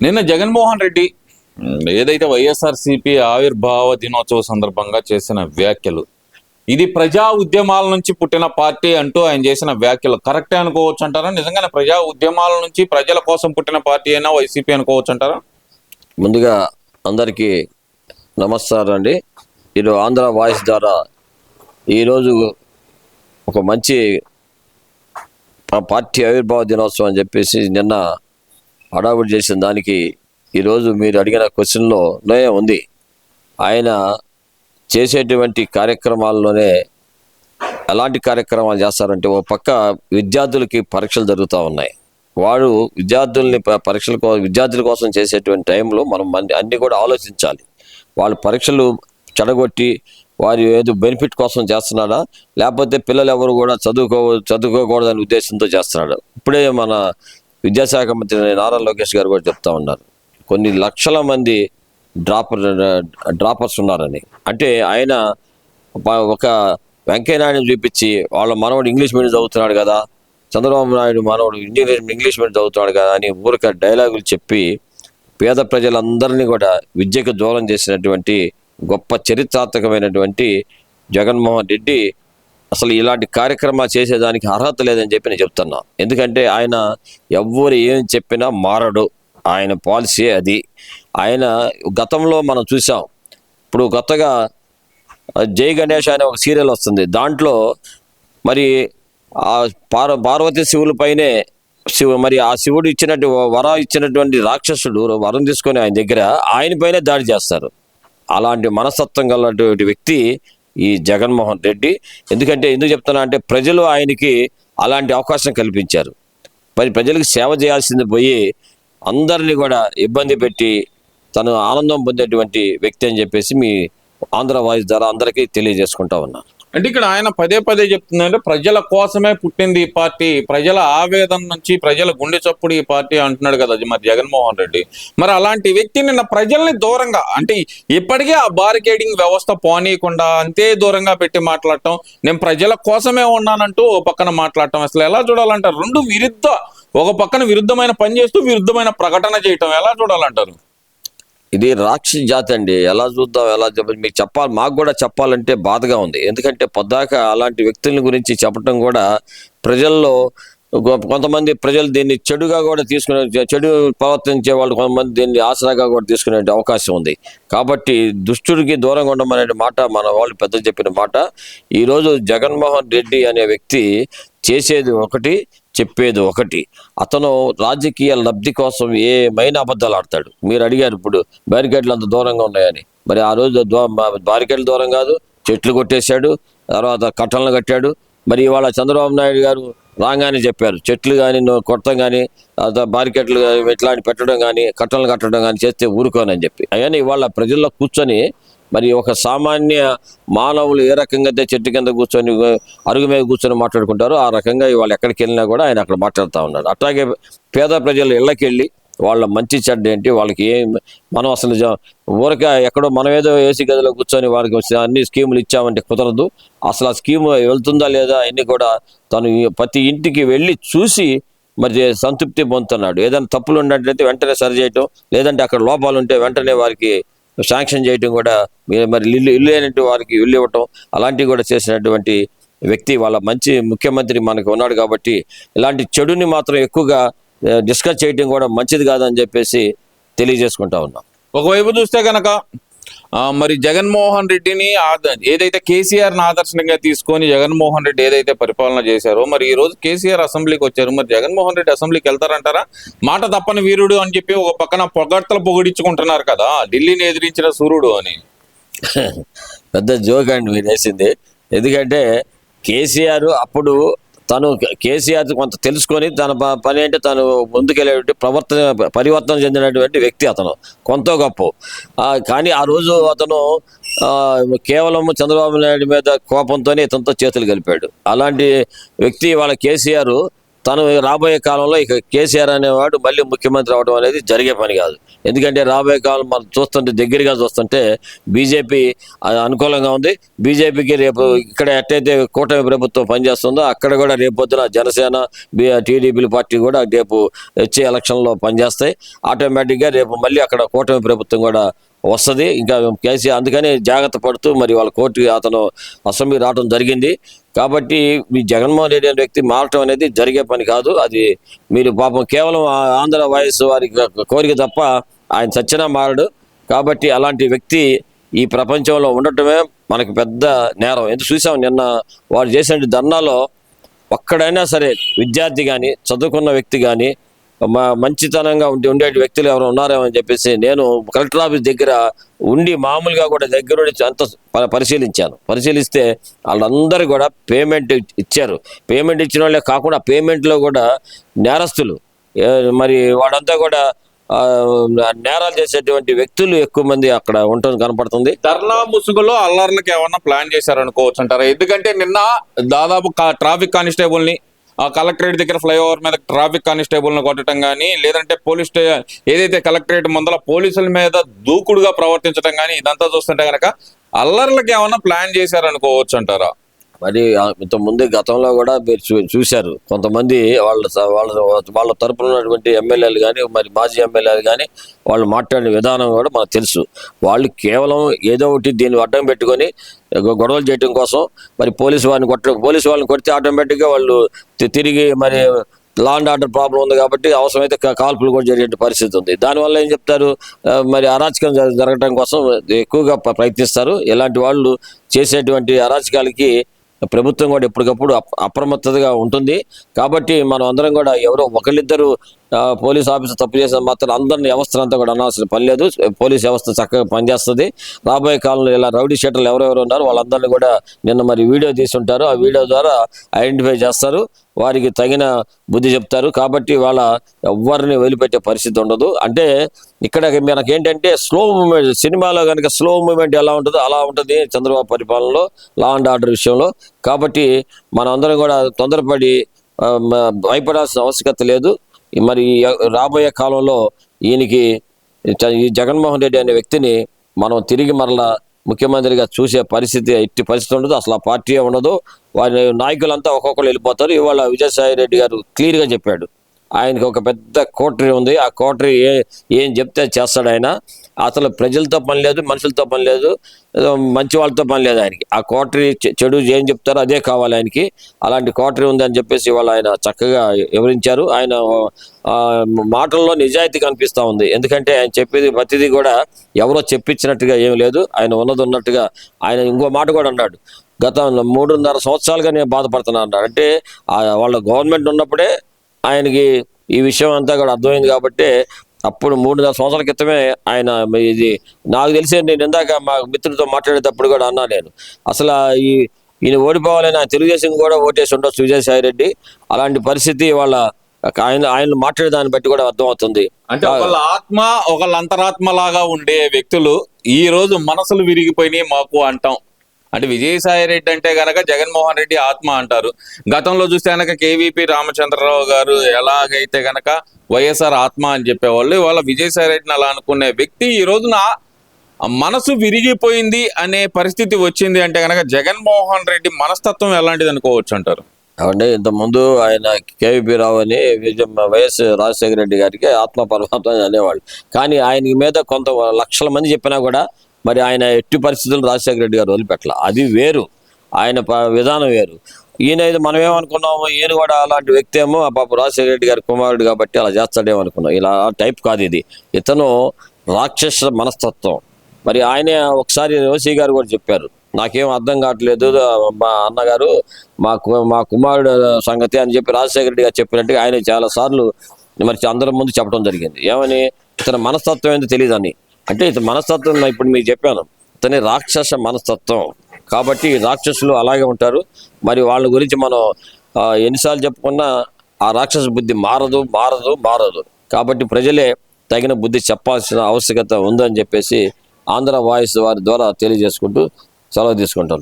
నిన్న జగన్మోహన్ రెడ్డి ఏదైతే వైఎస్ఆర్సీపీ ఆవిర్భావ దినోత్సవ సందర్భంగా చేసిన వ్యాఖ్యలు, ఇది ప్రజా ఉద్యమాల నుంచి పుట్టిన పార్టీ అంటూ ఆయన చేసిన వ్యాఖ్యలు కరెక్టే అనుకోవచ్చు అంటారా? నిజంగానే ప్రజా ఉద్యమాల నుంచి ప్రజల కోసం పుట్టిన పార్టీ అయినా వైసీపీ అనుకోవచ్చు అంటారా? ముందుగా అందరికీ నమస్కారం అండి. ఈరోజు ఆంధ్ర వాయిస్ ద్వారా ఈరోజు ఒక మంచి పార్టీ ఆవిర్భావ దినోత్సవం అని చెప్పేసి నిన్న హడావుడి చేసిన దానికి ఈరోజు మీరు అడిగిన క్వశ్చన్లోనే ఉంది. ఆయన చేసేటువంటి కార్యక్రమాల్లోనే ఎలాంటి కార్యక్రమాలు చేస్తారంటే, ఓ పక్క విద్యార్థులకి పరీక్షలు జరుగుతూ ఉన్నాయి. వాడు విద్యార్థుల కోసం చేసేటువంటి టైంలో మనం అన్ని కూడా ఆలోచించాలి. వాళ్ళు పరీక్షలు చెడగొట్టి వారి ఏదో బెనిఫిట్ కోసం చేస్తున్నాడా, లేకపోతే పిల్లలు ఎవరు కూడా చదువుకోకూడదనే ఉద్దేశంతో చేస్తున్నాడు. ఇప్పుడే మన విద్యాశాఖ మంత్రి నారా లోకేష్ గారు కూడా చెప్తా ఉన్నారు, కొన్ని లక్షల మంది డ్రాపర్స్ ఉన్నారని. అంటే ఆయన ఒక వెంకయ్యనాయుడు చూపించి వాళ్ళ మనవడు ఇంగ్లీష్ మీడియం చదువుతున్నాడు కదా, చంద్రబాబు నాయుడు మనవడు ఇంగ్లీష్ మీడియం చదువుతున్నాడు కదా అని ఊరిక డైలాగులు చెప్పి పేద ప్రజలందరినీ కూడా విద్యకు దూరం చేసినటువంటి గొప్ప చరిత్రాత్మకమైనటువంటి జగన్మోహన్ రెడ్డి అసలు ఇలాంటి కార్యక్రమాలు చేసేదానికి అర్హత లేదని చెప్పి నేను చెప్తున్నా. ఎందుకంటే ఆయన ఎవ్వరు ఏం చెప్పినా మారడు, ఆయన పాలసీ అది. ఆయన గతంలో మనం చూసాం, ఇప్పుడు కొత్తగా జై గణేష్ అనే ఒక సీరియల్ వస్తుంది. దాంట్లో మరి ఆ పార్వతీ శివుల పైనే మరి ఆ శివుడు ఇచ్చినటువంటి రాక్షసుడు వరం తీసుకొని ఆయన దగ్గర ఆయన పైనే దాడి చేస్తారు. అలాంటి మనస్తత్వం గలటువంటి వ్యక్తి ఈ జగన్మోహన్ రెడ్డి. ఎందుకు చెప్తున్నా అంటే, ప్రజలు ఆయనకి అలాంటి అవకాశం కల్పించారు. మరి ప్రజలకు సేవ చేయాల్సింది పోయి అందరినీ కూడా ఇబ్బంది పెట్టి తను ఆనందం పొందేటువంటి వ్యక్తి అని చెప్పేసి మీ ఆంధ్ర వాయిస్ ద్వారా అందరికీ తెలియజేసుకుంటా ఉన్నాను. అంటే ఇక్కడ ఆయన పదే పదే చెప్తుందంటే ప్రజల కోసమే పుట్టింది ఈ పార్టీ, ప్రజల ఆవేదన నుంచి ప్రజల గుండె చప్పుడు ఈ పార్టీ అంటున్నాడు కదా మరి జగన్మోహన్ రెడ్డి. మరి అలాంటి వ్యక్తి నిన్న ప్రజల్ని దూరంగా, అంటే ఇప్పటికే ఆ బారికేడింగ్ వ్యవస్థ పోనీయకుండా అంతే దూరంగా పెట్టి మాట్లాడటం, నేను ప్రజల కోసమే ఉన్నానంటూ ఓ పక్కన మాట్లాడటం, అసలు ఎలా చూడాలంటారు? రెండు ఒక పక్కన విరుద్ధమైన పని చేస్తూ విరుద్ధమైన ప్రకటన చేయటం ఎలా చూడాలంటారు? ఇది రాక్షస జాతి అండి. ఎలా చూద్దాం, ఎలా మీకు చెప్పాలి, మాకు కూడా చెప్పాలంటే బాధగా ఉంది. ఎందుకంటే పొద్దాక అలాంటి వ్యక్తుల గురించి చెప్పడం కూడా ప్రజల్లో కొంతమంది ప్రజలు దీన్ని చెడుగా కూడా చెడు ప్రవర్తించే వాళ్ళు కొంతమంది దీన్ని ఆసరాగా కూడా తీసుకునే అవకాశం ఉంది. కాబట్టి దుష్టుడికి దూరంగా ఉండమనే మాట మన వాళ్ళు పెద్దలు చెప్పిన మాట. ఈరోజు జగన్మోహన్ రెడ్డి అనే వ్యక్తి చేసేది ఒకటి, చెప్పేది ఒకటి. అతను రాజకీయ లబ్ధి కోసం ఏమైనా అబద్ధాలు ఆడతాడు. మీరు అడిగారు ఇప్పుడు బ్యారికేడ్లు అంత దూరంగా ఉన్నాయని. మరి ఆ రోజు బ్యారికేడ్లు దూరం కాదు, చెట్లు కొట్టేశాడు, తర్వాత కట్టలను కట్టాడు. మరి ఇవాళ చంద్రబాబు నాయుడు గారు రాగానే చెప్పారు, చెట్లు కానీ కొట్టడం కానీ బారికేట్లు ఇట్లాంటి పెట్టడం కానీ కట్టలను కట్టడం కానీ చేస్తే ఊరుకోనని చెప్పి. అయినా ఇవాళ ప్రజల్లో కూర్చొని మరి ఒక సామాన్య మానవులు ఏ రకంగా అయితే చెట్టు కింద కూర్చొని అరుగు మీద కూర్చొని మాట్లాడుకుంటారో ఆ రకంగా ఇవాళ ఎక్కడికి వెళ్ళినా కూడా ఆయన అక్కడ మాట్లాడుతూ ఉన్నాడు. అట్లాగే పేద ప్రజలు ఇళ్ళకి వెళ్ళి వాళ్ళ మంచి చెడ్డ ఏంటి, వాళ్ళకి మనం అసలు ఊరక ఎక్కడో మనం ఏదో ఏసీ గదిలో కూర్చొని వారికి అన్ని స్కీములు ఇచ్చామంటే కుదరదు. అసలు ఆ స్కీమ్ వెళ్తుందా లేదా అన్ని కూడా తను ప్రతి ఇంటికి వెళ్ళి చూసి మరి సంతృప్తి పొందుతున్నాడు. ఏదైనా తప్పులు ఉన్నట్లయితే వెంటనే సరి చేయటం, లేదంటే అక్కడ లోపాలు ఉంటే వెంటనే వారికి శాంక్షన్ చేయటం కూడా, మరి ఇల్లు లేనట్టు వారికి ఇల్లు ఇవ్వటం, అలాంటివి కూడా చేసినటువంటి వ్యక్తి. వాళ్ళ మంచి ముఖ్యమంత్రి మనకు ఉన్నాడు. కాబట్టి ఇలాంటి చెడుని మాత్రం ఎక్కువగా డిస్కస్ చేయడం కూడా మంచిది కాదని చెప్పేసి తెలియజేసుకుంటా ఉన్నాం. ఒకవైపు చూస్తే కనుక మరి జగన్మోహన్ రెడ్డిని ఏదైతే కేసీఆర్ని ఆదర్శంగా తీసుకొని జగన్మోహన్ రెడ్డి ఏదైతే పరిపాలన చేశారో, మరి ఈ రోజు కేసీఆర్ అసెంబ్లీకి వచ్చారు. మరి జగన్మోహన్ రెడ్డి అసెంబ్లీకి వెళ్తారంటారా? మాట తప్పని వీరుడు అని చెప్పి ఒక పక్కన పొగిడించుకుంటున్నారు కదా, ఢిల్లీని ఎదిరించిన సూర్యుడు అని. పెద్ద జోక్ అండి మీరు వేసింది. ఎందుకంటే కేసీఆర్ అప్పుడు కేసీఆర్ కొంత తెలుసుకొని తన పని అంటే తను ముందుకెళ్ళేటువంటి పరివర్తన చెందినటువంటి వ్యక్తి అతను, కొంత గొప్ప. కానీ ఆ రోజు అతను కేవలం చంద్రబాబు నాయుడు మీద కోపంతోనే ఇతనితో చేతులు కలిపాడు. అలాంటి వ్యక్తి వాళ్ళ కేసీఆర్ తను రాబోయే కాలంలో ఇక కేసీఆర్ అనేవాడు మళ్ళీ ముఖ్యమంత్రి అవడం అనేది జరిగే పని కాదు. ఎందుకంటే రాబోయే కాలం మనం చూస్తుంటే, దగ్గరగా చూస్తుంటే బీజేపీ అనుకూలంగా ఉంది. బీజేపీకి రేపు ఇక్కడ ఎట్టయితే కూటమి ప్రభుత్వం పనిచేస్తుందో అక్కడ కూడా రేపొద్దున జనసేన టీడీపీ పార్టీ కూడా రేపు వచ్చే ఎలక్షన్లో పనిచేస్తాయి. ఆటోమేటిక్గా రేపు మళ్ళీ అక్కడ కూటమి ప్రభుత్వం కూడా వస్తుంది. ఇంకా కేసీఆర్ అందుకని జాగ్రత్త పడుతూ మరి వాళ్ళ కోర్టు అతను అసెంబ్లీ రావడం జరిగింది. కాబట్టి ఈ జగన్మోహన్ రెడ్డి అనే వ్యక్తి మారటం అనేది జరిగే పని కాదు. అది మీరు పాపం కేవలం ఆంధ్ర వాయిస్ వారి కోరిక తప్ప ఆయన చచ్చినా మారడు. కాబట్టి అలాంటి వ్యక్తి ఈ ప్రపంచంలో ఉండటమే మనకి పెద్ద నేరం. ఎందుకు చూసాం నిన్న వాడు చేసిన ధర్నాలో ఒక్కడైనా సరే విద్యార్థి కానీ చదువుకున్న వ్యక్తి కానీ మంచితనంగా ఉండే వ్యక్తులు ఎవరు ఉన్నారేమో అని చెప్పేసి నేను కలెక్టర్ ఆఫీస్ దగ్గర ఉండి మామూలుగా కూడా దగ్గరుండి అంత పరిశీలిస్తే వాళ్ళందరూ కూడా పేమెంట్ ఇచ్చారు. పేమెంట్ ఇచ్చిన వాళ్ళే కాకుండా పేమెంట్లో కూడా నేరస్తులు, మరి వాడంతా కూడా నేరాలు చేసేటువంటి వ్యక్తులు ఎక్కువ మంది అక్కడ ఉండటం కనపడుతుంది. ధర్నా ముసుగులో అల్లర్లకు ఏమన్నా ప్లాన్ చేశారనుకోవచ్చు అంటారా? ఎందుకంటే నిన్న దాదాపు ట్రాఫిక్ కానిస్టేబుల్ ని కలెక్టరేట్ దగ్గర ఫ్లైఓవర్ మీద ట్రాఫిక్ కానిస్టేబుల్ ను కొట్టడం కానీ, లేదంటే పోలీస్ స్టేషన్ ఏదైతే కలెక్టరేట్ ముందల పోలీసుల మీద దూకుడుగా ప్రవర్తించడం కానీ, ఇదంతా చూస్తుంటే కనుక అల్లర్లకు ఏమన్నా ప్లాన్ చేశారనుకోవచ్చు అంటారా? మరి ఇంతకుముందు గతంలో కూడా మీరు చూశారు, కొంతమంది వాళ్ళ తరపున ఉన్నటువంటి ఎమ్మెల్యేలు కానీ మరి మాజీ ఎమ్మెల్యేలు కానీ వాళ్ళు మాట్లాడిన విధానం కూడా మనకు తెలుసు. వాళ్ళు కేవలం ఏదో ఒకటి దీన్ని అడ్డం పెట్టుకొని గొడవలు చేయడం కోసం మరి పోలీసు వాళ్ళని కొడితే ఆటోమేటిక్గా వాళ్ళు తిరిగి మరి లా అండ్ ఆర్డర్ ప్రాబ్లం ఉంది కాబట్టి అవసరమైతే కాల్పులు కూడా జరిగే పరిస్థితి ఉంది. దానివల్ల ఏం చెప్తారు, మరి అరాచకం జరగడం కోసం ఎక్కువగా ప్రయత్నిస్తారు. ఇలాంటి వాళ్ళు చేసేటువంటి అరాచకాలకి ప్రభుత్వం కూడా ఎప్పటికప్పుడు అప్రమత్తతగా ఉంటుంది. కాబట్టి మనం అందరం కూడా ఎవరో ఒకళ్ళిద్దరు పోలీస్ ఆఫీసర్ తప్పు చేసిన మాత్రం అందరిని వ్యవస్థ అంతా కూడా అనాల్సిన పని లేదు. పోలీస్ వ్యవస్థ చక్కగా పనిచేస్తుంది. రాబోయే కాలంలో ఇలా రౌడీ షీటర్లు ఎవరెవరు ఉన్నారో వాళ్ళందరినీ కూడా నిన్న మరి వీడియో తీసుంటారు. ఆ వీడియో ద్వారా ఐడెంటిఫై చేస్తారు, వారికి తగిన బుద్ధి చెప్తారు. కాబట్టి వాళ్ళ ఎవరిని వదిలిపెట్టే పరిస్థితి ఉండదు. అంటే ఇక్కడ మనకేంటంటే స్లో మూమెంట్, సినిమాలో కనుక స్లో మూమెంట్ ఎలా ఉంటుందో అలా ఉంటుంది చంద్రబాబు పరిపాలనలో లా అండ్ ఆర్డర్ విషయంలో. కాబట్టి మనం అందరం కూడా తొందరపడి భయపడాల్సిన ఆవశ్యకత లేదు. మరి రాబోయే కాలంలో ఈ జగన్మోహన్ రెడ్డి అనే వ్యక్తిని మనం తిరిగి మరలా ముఖ్యమంత్రిగా చూసే పరిస్థితి ఎట్టి పరిస్థితి ఉండదు. అసలు ఆ పార్టీయే ఉండదు. వారి నాయకులంతా ఒక్కొక్కరు వెళ్ళిపోతారు. ఇవాళ విజయసాయి రెడ్డి గారు క్లియర్గా చెప్పాడు, ఆయనకు ఒక పెద్ద కోటరీ ఉంది. ఆ కోటరీ ఏం చెప్తే చేస్తాడు ఆయన. అసలు ప్రజలతో పని లేదు, మనుషులతో పని లేదు, మంచి వాళ్ళతో పని లేదు ఆయనకి. ఆ కోటరీ చెడు ఏం చెప్తారో అదే కావాలి ఆయనకి. అలాంటి కోటరీ ఉంది అని చెప్పేసి ఇవాళ ఆయన చక్కగా వివరించారు. ఆయన మాటల్లో నిజాయితీ కనిపిస్తూ ఉంది. ఎందుకంటే ఆయన చెప్పేది ప్రతిదీ కూడా ఎవరో చెప్పించినట్టుగా ఏం లేదు, ఆయన ఉన్నది ఉన్నట్టుగా. ఆయన ఇంకో మాట కూడా అన్నాడు, గత 3.5 సంవత్సరాలుగా నేను బాధపడుతున్నాను అన్నాడు. అంటే వాళ్ళ గవర్నమెంట్ ఉన్నప్పుడే ఆయనకి ఈ విషయం అంతా కూడా అర్థమైంది. కాబట్టి అప్పుడు 3.5 సంవత్సరాల క్రితమే ఆయన ఇది నాకు తెలిసి, నేను ఇందాక మా మిత్రుడితో మాట్లాడేటప్పుడు కూడా అన్నా, నేను అసలు ఈయన ఓడిపోవాలని తెలుగుదేశం కూడా ఓటేసి ఉండొచ్చు విజయసాయి రెడ్డి. అలాంటి పరిస్థితి వాళ్ళ ఆయన మాట్లాడే దాన్ని బట్టి కూడా అర్థమవుతుంది. అంటే ఒకళ్ళ ఆత్మ ఒకళ్ళ అంతరాత్మ లాగా ఉండే వ్యక్తులు ఈ రోజు మనసులు విరిగిపోయినాయి మాకు అంటాం. అంటే విజయసాయి రెడ్డి అంటే గనక జగన్మోహన్ రెడ్డి ఆత్మ అంటారు. గతంలో చూస్తే గనక కేవీపీ రామచంద్రరావు గారు ఎలాగైతే గనక వైఎస్ఆర్ ఆత్మ అని చెప్పేవాళ్ళు, ఇవాళ విజయసాయి రెడ్డిని అలా అనుకునే వ్యక్తి ఈ రోజున మనసు విరిగిపోయింది అనే పరిస్థితి వచ్చింది అంటే గనక జగన్మోహన్ రెడ్డి మనస్తత్వం ఎలాంటిది అనుకోవచ్చు అంటారు? అంటే ఇంతకుముందు ఆయన కేవీపీ రావు అని వైఎస్ రాజశేఖర రెడ్డి గారికి ఆత్మ పరమాత్మ అనేవాళ్ళు. కానీ ఆయన మీద కొంత లక్షల మంది చెప్పినా కూడా మరి ఆయన ఎట్టి పరిస్థితులు రాజశేఖర రెడ్డి గారు వదిలిపెట్టాల. అది వేరు, ఆయన విధానం వేరు. ఈయన మనం ఏమనుకున్నాము, ఈయన కూడా అలాంటి వ్యక్తి ఏమో ఆ పాప రాజశేఖర రెడ్డి గారి కుమారుడు కాబట్టి అలా చేస్తాడేమో అనుకున్నాం. ఇలా టైప్ కాదు ఇది. ఇతను రాక్షస మనస్తత్వం. మరి ఆయనే ఒకసారి ఓసీ గారు కూడా చెప్పారు, నాకేం అర్థం కావట్లేదు మా అన్నగారు, మా కుమారుడు సంగతి అని చెప్పి రాజశేఖర రెడ్డి గారు చెప్పినట్టుగా ఆయన చాలా సార్లు మరి అందరి ముందు చెప్పడం జరిగింది. ఏమని, ఇతని మనస్తత్వం ఏంటో తెలియదని. అంటే ఇతని మనస్తత్వం ఇప్పుడు మీకు చెప్పాను, ఇతని రాక్షస మనస్తత్వం. కాబట్టి రాక్షసులు అలాగే ఉంటారు. మరి వాళ్ళ గురించి మనం ఎన్నిసార్లు చెప్పుకున్నా ఆ రాక్షస బుద్ధి మారదు. కాబట్టి ప్రజలే తగిన బుద్ధి చెప్పాల్సిన ఆవశ్యకత ఉందని చెప్పేసి ఆంధ్ర వాయిస్ వారి ద్వారా తెలియజేసుకుంటూ సెలవు తీసుకుంటాను.